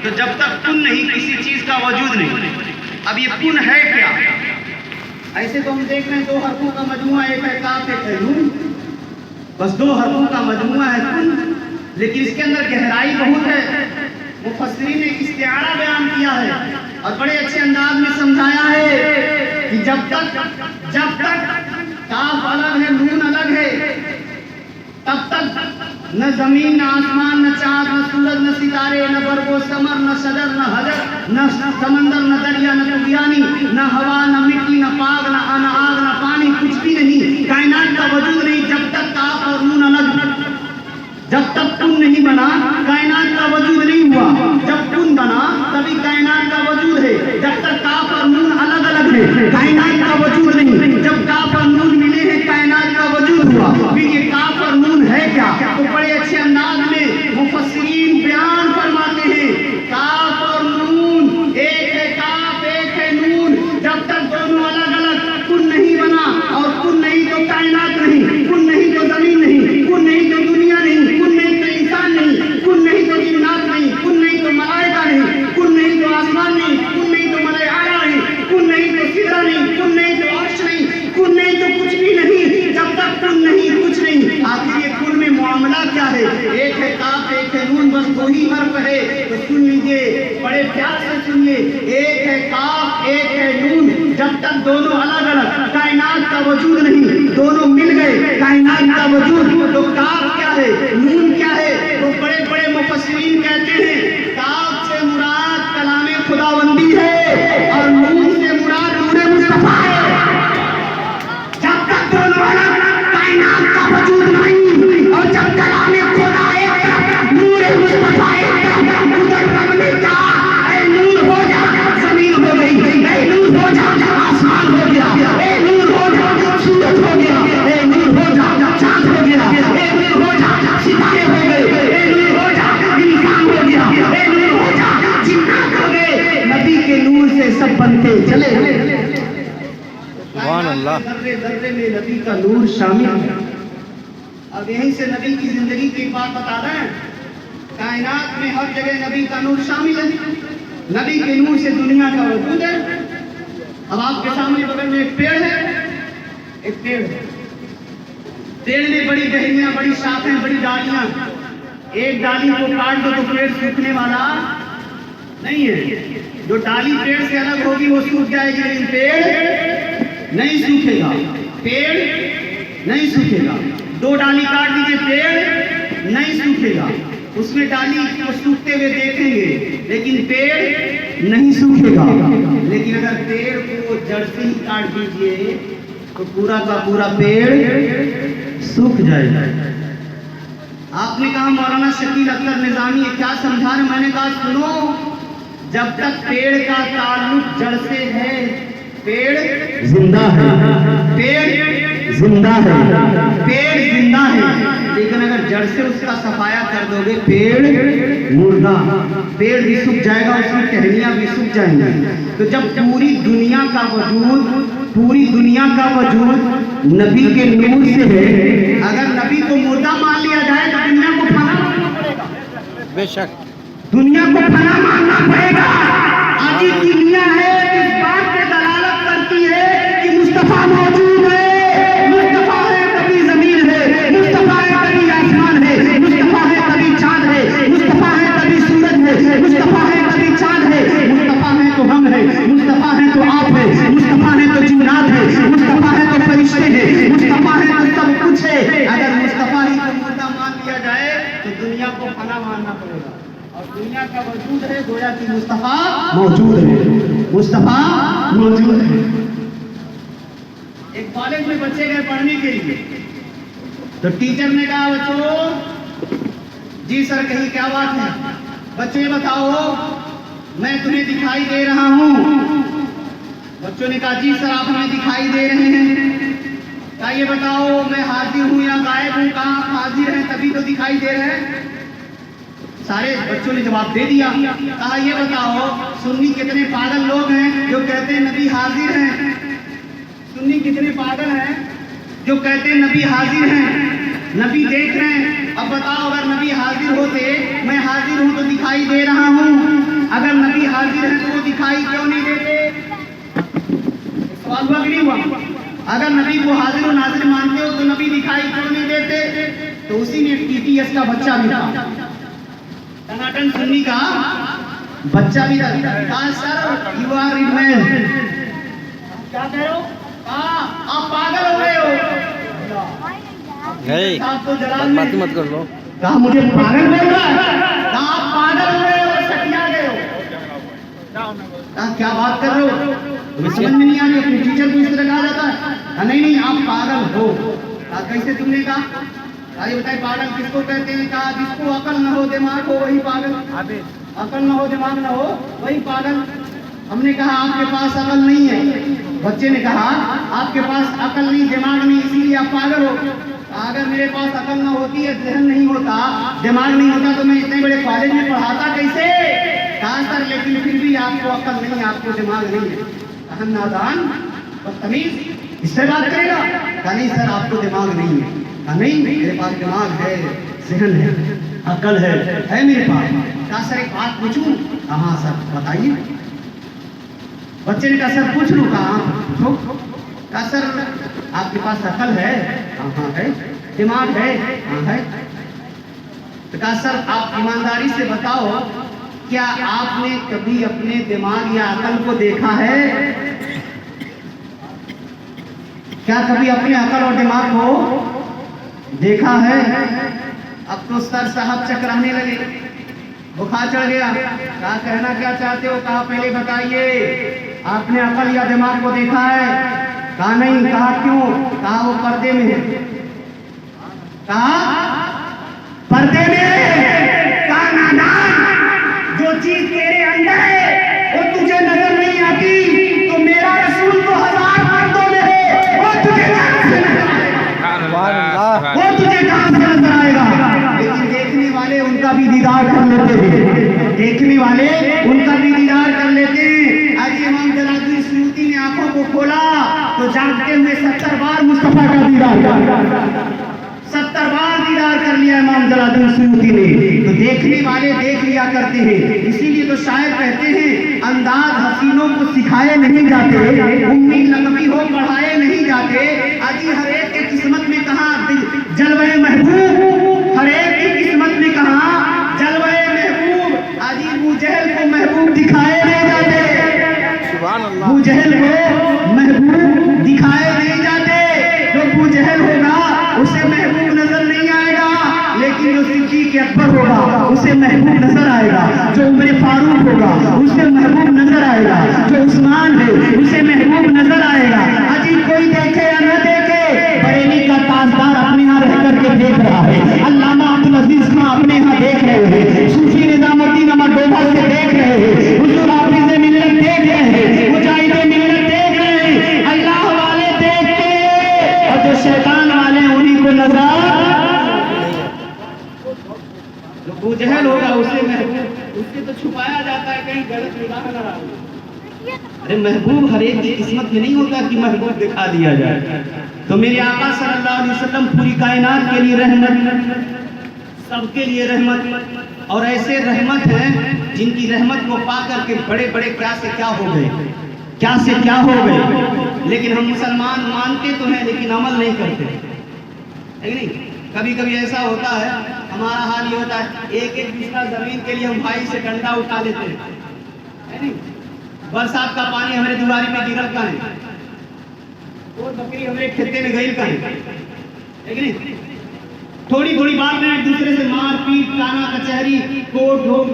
तो जब तक कुन नहीं किसी चीज का वजूद नहीं। अब ये कुन है क्या? ऐसे तो हम देख रहे हैं 2 हरफों का मजमुआ, एक है काफ एक है नून, बस 2 हरफों का मजमुआ है कुन, लेकिन इसके अंदर गहराई बहुत है। मुफस्सिरीन ने इस्तिआरा बयान किया है और बड़े अच्छे अंदाज में समझाया है कि जब तक काफ अलग है नून अलग है, तब तक न जमीन न आसमान न चाँद न सूरज न सितारे न बरगो समर न शजर न हजर न समंदर न दरिया न तुगयानी न हवा न मिट्टी न पाग न आग न पानी, कुछ भी नहीं, कायनात का वजूद नहीं जब तक काफ और नून अलग। जब तक कुन नहीं बना कायनात का वजूद नहीं हुआ, जब कुन बना तभी कायनात का वजूद है। जब तक काफ और नून अलग अलग है कायनात का वजूद नहीं, जब काफ और नून मिले हैं कायनात का वजूद हुआ। फिर ये काफ और नून है क्या? तो बड़े अच्छे अंदाज में मुफस्सिरीन बयान फरमाते हैं, काफ और नून, एक है काफ एक है नून, जब तक दोनों अलग अलग कुन नहीं बना, और कुन नहीं तो कायनात नहीं, कुन नहीं तो जमीन नहीं, कुन नहीं तो दुनिया नहीं, कुन नहीं तो इंसान नहीं, कुन नहीं तो जिन्नात नहीं, कुन नहीं तो मलाइका नहीं, कुन नहीं तो आसमान नहीं, कुन नहीं तो मलाइका नहीं, कुन नहीं तो सिदरा नहीं, कुन नहीं तो अर्श नहीं, कुन नहीं तो कुछ भी नहीं। जब तक कुन नहीं कुछ नहीं। आखिर ये कुन में मामला क्या है? एक है काफ एक है नून, बस 2 ही हर्फ है, तो सुन लीजिए, बड़े प्यार से सुनिए, एक है काफ एक है नून, जब तक दोनों अलग अलग कायनात का वजूद नहीं, दोनों मिल गए कायनात का वजूद। तो काफ क्या है नून क्या है? तो बड़े बड़े मुफस्सिरीन कहते हैं काफ से मुराद कलामे खुदाबंदी है और नून से मुराद नूरे मुस्तफा है। जब तक दोनों अलग कायनात का वजूद नहीं, और जब कलामे खुदा एक तरफ नूरे मुस्तफा एक तरफ, उधर रब ने कहा ऐ नूर हो जा, जमीन हो गई, ऐ नूर हो जा, आसमान हो गया, ऐ नूर हो जा, सूरज हो गया, ऐ नूर हो जा, चांद हो गया, ऐ नूर हो जा, सितारे हो गए, ऐ नूर हो जा, इंसान हो गया, ऐ नूर हो जा, जिन्नात हो गए। नबी के नूर से सब बनते चले। सुभान अल्लाह। जर्रे जर्रे में नबी का नूर शामिल है। अब यहीं से नबी की जिंदगी की बात बता रहे हैं, कायनात में हर जगह नबी का नूर शामिल है, नबी के नूर से दुनिया का वजूद है। अब आपके सामने बगल में एक पेड़ है, एक पेड़ है, पेड़ में बड़ी टहनियां, बड़ी शाखें, बड़ी डालियां, एक डाली को काट दो तो पेड़ सूखने वाला नहीं है। जो डाली पेड़ से अलग होगी वो सूख जाएगी, लेकिन पेड़ नहीं सूखेगा, पेड़ नहीं सूखेगा। 2 डाली काट दीजिए पेड़ नहीं सूखेगा, उसमें डाली को सूखते हुए देखेंगे लेकिन पेड़ नहीं सूखेगा। लेकिन अगर पेड़ को जड़ से ही काट दीजिए तो पूरा का पूरा पेड़ सूख जाएगा। आपने कहा मौलाना शकील अख्तर निजामी ये क्या समझा रहे? मैंने कहा सुनो, जब तक पेड़ का ताल्लुक जड़ से है पेड़ जिंदा है, पेड़ जिंदा है, पेड़ जिंदा है। लेकिन अगर जड़ से उसका सफाया कर दोगे पेड़ मुर्दा, पेड़ भी सूख जाएगा, उसकी टहनियां भी सूख जाएंगी। तो जब पूरी दुनिया का वजूद नबी के नूर से है, अगर नबी को मुर्दा मान लिया जाए तो दुनिया को फना मानना पड़ेगा। बेशक दुनिया को फना मानना पड़ेगा। आज की दुनिया है इस बात पे दलालत करती है कि मुस्तफा मौजूद है, मुस्तफा है कभी जमीन है, मुस्तफा है कभी आसमान है, मुस्तफा है कभी चांद है, मुस्तफा है कभी सूरज है, मुस्तफा है कभी चांद है, मुस्तफा है तो हम है, मुस्तफा है तो आप है, मुस्तफा है तो जिन्नात है, मुस्तफा है तो फरिश्ते हैं, मुस्तफा है तो सब कुछ है। अगर मुस्तफा ही को मुर्दा मान लिया जाए तो दुनिया को फना मानना पड़ेगा। और दुनिया का वजूद है गोया कि मुस्तफा मौजूद है, मुस्तफा मौजूद है। एक कॉलेज में बच्चे गए पढ़ने के लिए, तो टीचर ने कहा बच्चों, जी सर कही क्या बात है? बच्चों ये बताओ मैं तुम्हें दिखाई दे रहा हूँ। बच्चों ने कहा जी सर आप हमें दिखाई दे रहे हैं। क्या ये बताओ मैं हाजिर हूँ या गायब हूँ? कहाँ हाजिर हैं तभी तो दिखाई दे रहे हैं। सारे बच्चों ने जवाब दे दिया। कहा ये बताओ सुन्नी कितने पागल लोग हैं जो कहते हैं नबी हाजिर हैं? सुन्नी कितने पागल हैं जो कहते हैं नबी हाजिर हैं, नबी देख रहे हैं। अब बताओ अगर नबी हाजिर होते, मैं हाजिर हूं तो दिखाई दे रहा हूं, अगर नबी को हाजिर और नाजिर मानते हो तो नबी दिखाई क्यों नहीं देते? तो उसी में TTS का बच्चा भी था, टनाटन सुन्नी का बच्चा भी था। कहा सर यू आर मैन, क्या कह रहे हो? आप पागल हो गए हो। आप तो जलाल बात मत कर लो। कहा मुझे पागल बोल रहा है? कहा आप पागल हो गए हो, सटिया गए हो। कहा क्या बात कर रहे हो? तुम्हें समझ में नहीं आ रही? अपने टीचर को इस तरह कहा जाता है? नहीं आप पागल हो। कहा कैसे तुमने कहा? अरे बताइए पागल किसको कहते हैं? कहा जिसको अकल न हो दिमाग हो वही पागल। अकल न हो दिमाग न हो वही पागल। हमने कहा आपके पास अकल नहीं है। बच्चे ने कहा आपके पास अकल नहीं दिमाग नहीं इसीलिए आप पागल हो। अगर मेरे पास अकल न होती है, जहन नहीं होता, दिमाग नहीं होता तो मैं इतने बड़े कॉलेज में पढ़ाता कैसे? कहा सर लेकिन फिर भी आपको अकल नहीं, आपको दिमाग नहीं है। कहा नादान बदतमीज इससे बात करेगा? कहा नहीं सर आपको दिमाग नहीं है। कहा नहीं मेरे पास दिमाग है, जहन है, अकल है मेरे पास। कहा सर एक बात पूछूं? हाँ सर बताइए। बच्चे ने कहा सर पूछ लूं? कहा सर आपके पास अकल है? हाँ है। दिमाग है? हाँ है। तो कहा सर आप ईमानदारी से बताओ क्या आपने कभी अपने दिमाग या अकल को देखा है? क्या कभी अपने अकल और दिमाग को देखा है? अब तो सर साहब चकराने लगे, बुखार चढ़ गया। कहा कहना क्या चाहते हो? कहा पहले बताइए आपने अकल या दिमाग को देखा है? कहा नहीं। कहा क्यों? कहा वो पर्दे में है। कहा पर्दे में है। कहा नादान जो चीज तेरे अंदर है वो तुझे नजर नहीं आती, तो मेरा रसूल तो 1000 पर्दों में है, वो तुझे कहां से नजर आएगा? लेकिन देखने वाले उनका भी दीदार कर लेते हैं, देखने वाले उनका भी दीदार कर लेते हैं। आज इमाम जलालुद्दीन सुयूती ने आंखों को खोला तो जागते हुए 70 बार मुस्तफा का दीदार कर 70 बार दीदार कर लिया इमाम जलालुद्दीन सुयूती ने। तो देखने वाले देख लिया करते हैं। इसीलिए तो शायर कहते हैं अंदाज हसीनों को सिखाए नहीं जाते, उम्मीद लकबी हो पढ़ाए नहीं जाते। अजी हर एक की किस्मत में कहा जलवे महबूब, हर एक की किस्मत में कहा जलवे महबूब। अजी अबू जहल को महबूब दिखाए नहीं जाते, अबू जहल को महबूब दिखाए नहीं जाते। जो अबू जहल होगा उसे महबूब नजर नहीं आएगा, लेकिन जो सिद्दीक़ अकबर होगा उसे महबूब नजर आएगा। जो उमर फारूक होगा उसे महबूब नजर आएगा। जो उस्मान है उसे महबूब नजर आएगा। अजी कोई देखे या न देखे, बरेली का ताजदार अपने यहाँ रह करके देख रहा है, अल्लामा अब्दुल अजीज खां अपने यहाँ देख रहे हैं, सूफी निजामुद्दीन अहमद डोभा से देख रहे हैं, हुजूर हाफिज़ मिल्लत देख रहे हैं, मुजाहिद मिल्लत देख रहे हैं, अल्लाह वाले देखते हैं और जो शैतान वाले उन्हीं को नजर। जो अबू जहल होगा उसे महबूब, उससे तो छुपाया जाता है कहीं गलत निगाह न आए। अरे महबूब हर एक की किस्मत में नहीं होता कि महबूब दिखा दिया जाए। तो मेरे आका सल्लल्लाहु अलैहि वसल्लम पूरी कायनात के लिए रहमत, सबके लिए रहमत, और ऐसे रहमत हैं जिनकी रहमत को पाकर के बड़े बड़े क्या से क्या हो गए, क्या से क्या हो गए। लेकिन हम मुसलमान मानते तो हैं लेकिन अमल नहीं करते, है नहीं? कभी कभी ऐसा होता है, हमारा हाल ये होता है, एक एक बिस्ता जमीन के लिए हम भाई से डंडा उठा लेते हैं, है नहीं? बरसात का पानी हमारे दीवारी में गिरल का है, वो बकरी हमारे खेते में गई का है। थोड़ी थोड़ी बात में एक दूसरे से मार पीट, ताना कचहरी, कोर्ट ढोक,